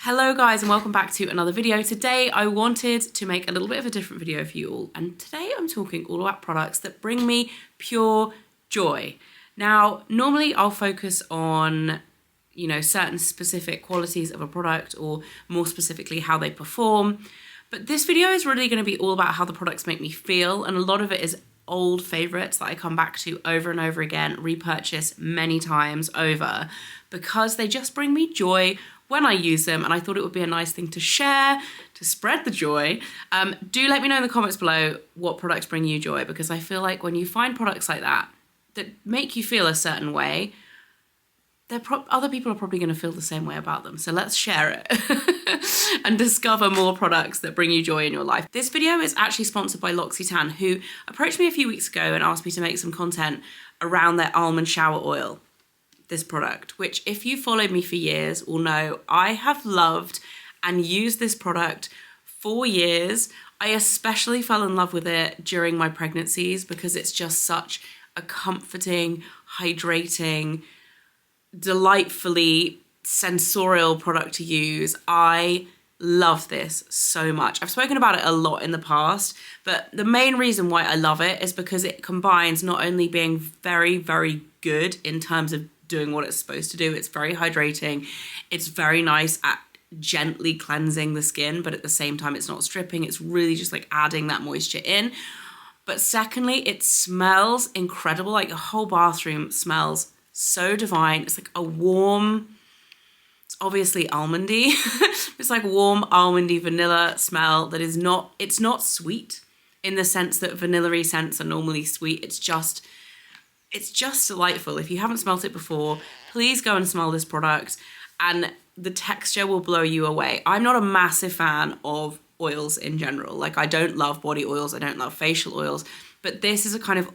Hello guys and welcome back to another video. Today I wanted to make a little bit of a different video for you all, and today I'm talking all about products that bring me pure joy. Now normally I'll focus on certain specific qualities of a product, or more specifically how they perform, but this video is really going to be all about how the products make me feel, and a lot of it is old favorites that I come back to over and over again, repurchase many times over, because they just bring me joy when I use them, and I thought it would be a nice thing to share, to spread the joy. Do let me know in the comments below what products bring you joy, because I feel like when you find products like that make you feel a certain way, other people are probably going to feel the same way about them. So let's share it and discover more products that bring you joy in your life. This video is actually sponsored by L'Occitane, who approached me a few weeks ago and asked me to make some content around their almond shower oil. This product, which if you followed me for years will know I have loved and used this product for years. I especially fell in love with it during my pregnancies because it's just such a comforting, hydrating, delightfully sensorial product to use. I love this so much. I've spoken about it a lot in the past, but the main reason why I love it is because it combines not only being very, very good in terms of doing what it's supposed to do, it's very hydrating, it's very nice at gently cleansing the skin, but at the same time it's not stripping, it's really just like adding that moisture in. But secondly, it smells incredible. Like the whole bathroom smells so divine. It's like a warm, it's obviously almondy, it's like warm almondy vanilla smell that is not, it's not sweet in the sense that vanilla-y scents are normally sweet. It's just delightful. If you haven't smelt it before, please go and smell this product, and the texture will blow you away. I'm not a massive fan of oils in general. Like, I don't love body oils, I don't love facial oils, but this is a kind of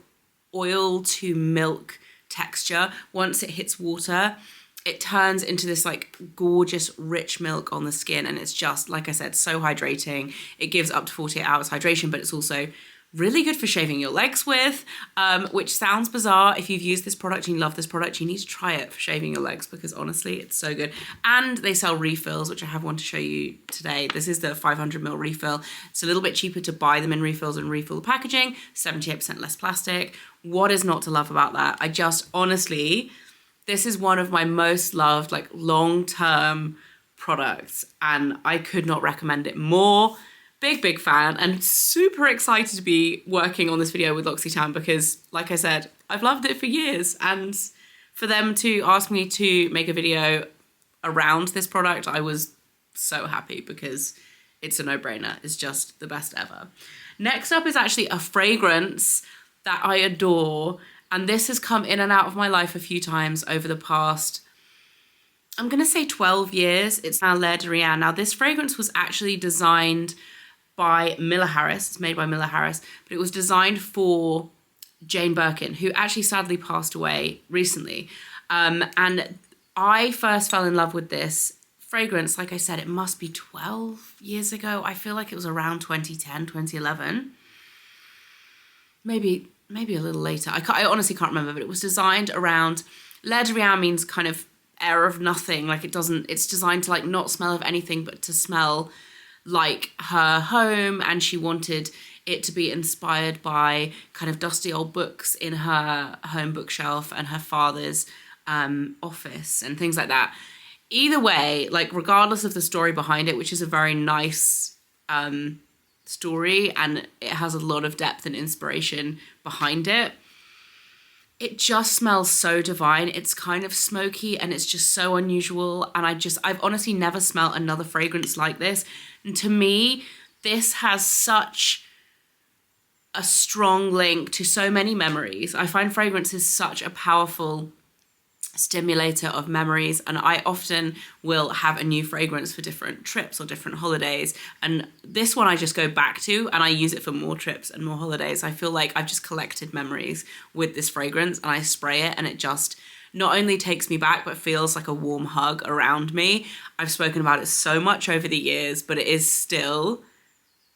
oil to milk texture. Once it hits water, it turns into this like gorgeous rich milk on the skin, and it's just, like I said, so hydrating. It gives up to 48 hours hydration, but it's also really good for shaving your legs with, which sounds bizarre. If you've used this product and you love this product, you need to try it for shaving your legs, because honestly, it's so good. And they sell refills, which I have one to show you today. This is the 500ml refill. It's a little bit cheaper to buy them in refills and refill the packaging, 78% less plastic. What is not to love about that? I just, honestly, this is one of my most loved, like, long-term products, and I could not recommend it more. Big fan, and super excited to be working on this video with L'Occitane, because like I said, I've loved it for years, and for them to ask me to make a video around this product, I was so happy, because it's a no-brainer. It's just the best ever. Next up is actually a fragrance that I adore, and this has come in and out of my life a few times over the past, I'm gonna say 12 years. It's now Fleur de Rien. Now this fragrance was actually designed by Miller Harris. It's made by Miller Harris, but it was designed for Jane Birkin, who actually sadly passed away recently. And I first fell in love with this fragrance, like I said, it must be 12 years ago. I feel like it was around 2010, 2011. Maybe a little later. I honestly can't remember, but it was designed around, Fleur de Rien means kind of air of nothing. Like it's designed to like not smell of anything, but to smell like her home, and she wanted it to be inspired by kind of dusty old books in her home bookshelf and her father's office and things like that. Either way, like regardless of the story behind it, which is a very nice story, and it has a lot of depth and inspiration behind it, it just smells so divine. It's kind of smoky and it's just so unusual. And I've honestly never smelled another fragrance like this. And to me, this has such a strong link to so many memories. I find fragrances such a powerful stimulator of memories, and I often will have a new fragrance for different trips or different holidays, and this one I just go back to and I use it for more trips and more holidays. I feel like I've just collected memories with this fragrance, and I spray it and it just not only takes me back but feels like a warm hug around me. I've spoken about it so much over the years, but it is still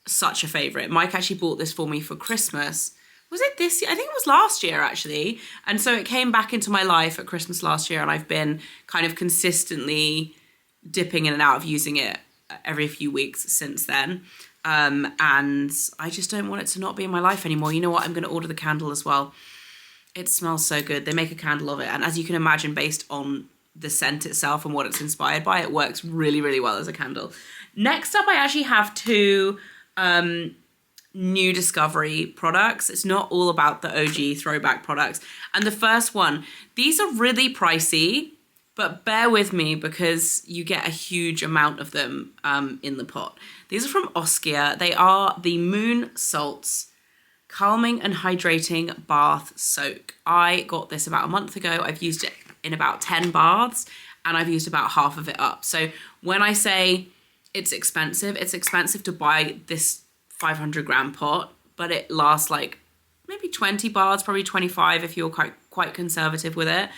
such a favorite. Mike actually bought this for me for Christmas. Was it this year? I think it was last year actually. And so it came back into my life at Christmas last year, and I've been kind of consistently dipping in and out of using it every few weeks since then. And I just don't want it to not be in my life anymore. You know what? I'm going to order the candle as well. It smells so good. They make a candle of it. And as you can imagine, based on the scent itself and what it's inspired by, it works really, really well as a candle. Next up, I actually have two new discovery products. It's not all about the OG throwback products. And the first one, these are really pricey, but bear with me because you get a huge amount of them in the pot. These are from Oskia. They are the Moon Salts Calming and Hydrating Bath Soak. I got this about a month ago. I've used it in about 10 baths and I've used about half of it up. So when I say it's expensive to buy this 500 gram pot, but it lasts like maybe 20 baths, probably 25 if you're quite conservative with it.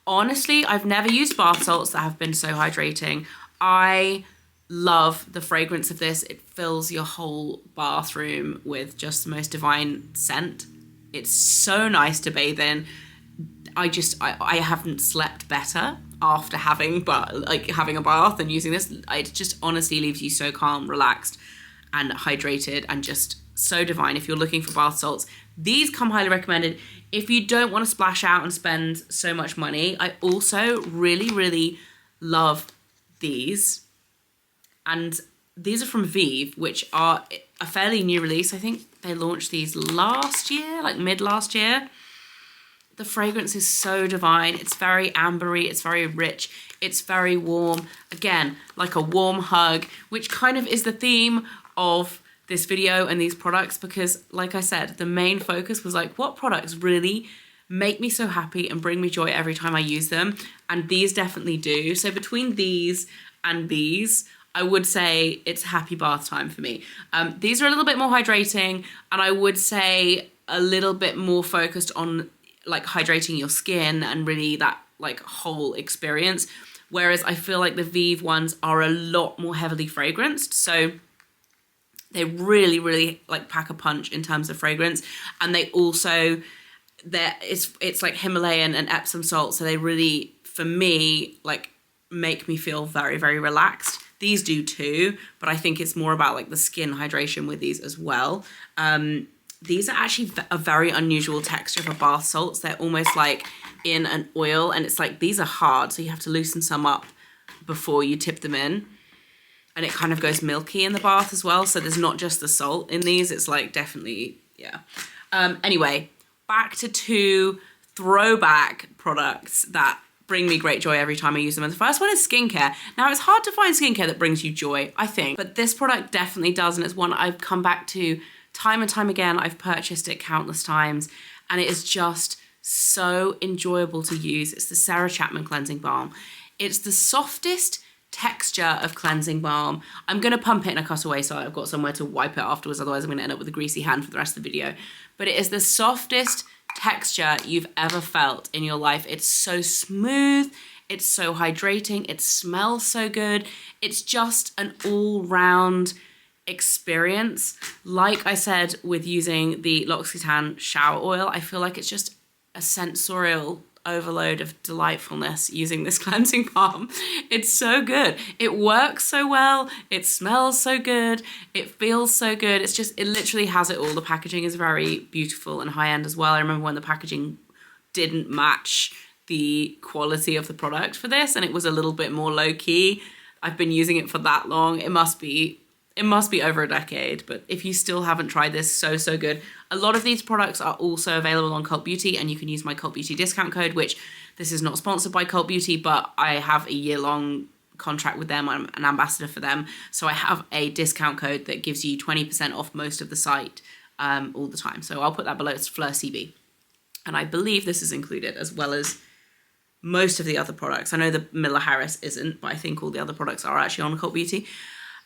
Honestly, I've never used bath salts that have been so hydrating. I love the fragrance of this. It fills your whole bathroom with just the most divine scent. It's so nice to bathe in. I haven't slept better after having a bath and using this. It just honestly leaves you so calm, relaxed, and hydrated, and just so divine. If you're looking for bath salts, these come highly recommended. If you don't want to splash out and spend so much money, I also really, really love these. And these are from Vive, which are a fairly new release. I think they launched these last year, like mid last year. The fragrance is so divine. It's very ambery. It's very rich. It's very warm. Again, like a warm hug, which kind of is the theme of this video and these products, because like I said, the main focus was like, what products really make me so happy and bring me joy every time I use them? And these definitely do. So between these and these, I would say it's happy bath time for me. These are a little bit more hydrating, and I would say a little bit more focused on like hydrating your skin and really that like whole experience. Whereas I feel like the Vive ones are a lot more heavily fragranced. So they really, really like pack a punch in terms of fragrance. And they also, it's like Himalayan and Epsom salt. So they really, for me, like make me feel very, very relaxed. These do too, but I think it's more about like the skin hydration with these as well. These are actually a very unusual texture for bath salts. They're almost like in an oil, and it's like, these are hard, so you have to loosen some up before you tip them in. And it kind of goes milky in the bath as well. So there's not just the salt in these. It's like definitely, yeah. Anyway, back to two throwback products that bring me great joy every time I use them. And the first one is skincare. Now, it's hard to find skincare that brings you joy, I think, but this product definitely does. And it's one I've come back to time and time again. I've purchased it countless times, and it is just so enjoyable to use. It's the Sarah Chapman Cleansing Balm. It's the softest texture of cleansing balm. I'm going to pump it in a cutaway so I've got somewhere to wipe it afterwards, otherwise I'm going to end up with a greasy hand for the rest of the video. But it is the softest texture you've ever felt in your life. It's so smooth, it's so hydrating, it smells so good. It's just an all-round experience. Like I said with using the L'Occitane shower oil, I feel like it's just a sensorial overload of delightfulness using this cleansing balm. It's so good. It works so well. It smells so good. It feels so good. It's just, it literally has it all. The packaging is very beautiful and high-end as well. I remember when the packaging didn't match the quality of the product for this, and it was a little bit more low-key. I've been using it for that long. It must be over a decade, but if you still haven't tried this, so good. A lot of these products are also available on Cult Beauty, and you can use my Cult Beauty discount code, which this is not sponsored by Cult Beauty, but I have a year-long contract with them. I'm an ambassador for them, so I have a discount code that gives you 20% off most of the site all the time. So I'll put that below. It's Fleur CB, and I believe this is included as well as most of the other products. I know the Miller Harris isn't, but I think all the other products are actually on Cult Beauty.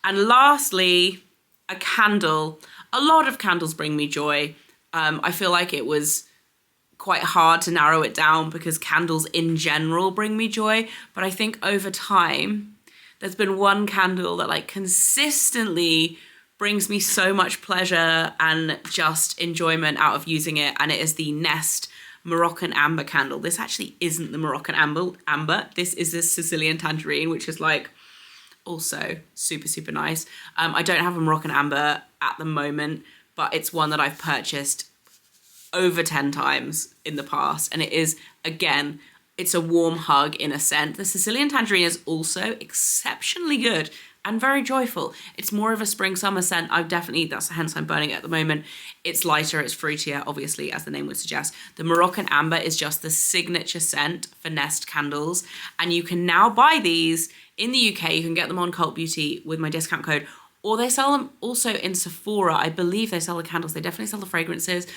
And lastly, a candle. A lot of candles bring me joy. I feel like it was quite hard to narrow it down because candles in general bring me joy. But I think over time, there's been one candle that like consistently brings me so much pleasure and just enjoyment out of using it. And it is the Nest Moroccan Amber candle. This actually isn't the Moroccan Amber. This is the Sicilian Tangerine, which is like also super, super nice. I don't have a Moroccan Amber at the moment, but it's one that I've purchased over 10 times in the past. And it is, again, it's a warm hug in a scent. The Sicilian Tangerine is also exceptionally good and very joyful. It's more of a spring summer scent. That's hence I'm burning it at the moment. It's lighter, it's fruitier, obviously, as the name would suggest. The Moroccan Amber is just the signature scent for Nest candles. And you can now buy these in the UK. You can get them on Cult Beauty with my discount code, or they sell them also in Sephora. I believe they sell the candles. They definitely sell the fragrances.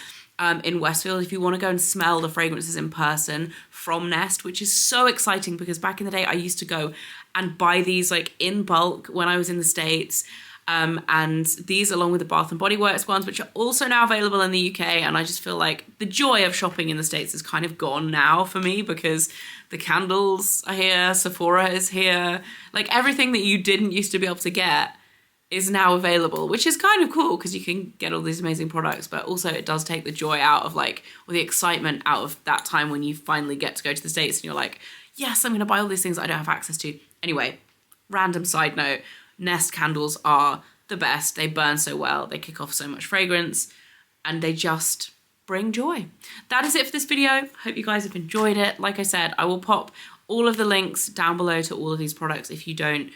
In Westfield, if you want to go and smell the fragrances in person from Nest, which is so exciting because back in the day I used to go and buy these like in bulk when I was in the States, and these along with the Bath and Body Works ones, which are also now available in the UK. And I just feel like the joy of shopping in the States is kind of gone now for me because the candles are here, Sephora is here, like everything that you didn't used to be able to get is now available, which is kind of cool because you can get all these amazing products, but also it does take the joy out of like, or the excitement out of that time when you finally get to go to the States and you're like, yes, I'm going to buy all these things I don't have access to. Anyway, random side note, Nest candles are the best. They burn so well, they kick off so much fragrance, and they just bring joy. That is it for this video. Hope you guys have enjoyed it. Like I said, I will pop all of the links down below to all of these products if you don't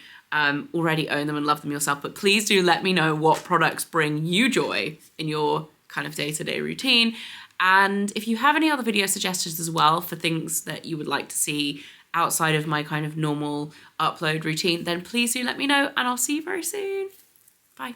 already own them and love them yourself. But please do let me know what products bring you joy in your kind of day-to-day routine. And if you have any other video suggestions as well for things that you would like to see outside of my kind of normal upload routine, then please do let me know, and I'll see you very soon. Bye.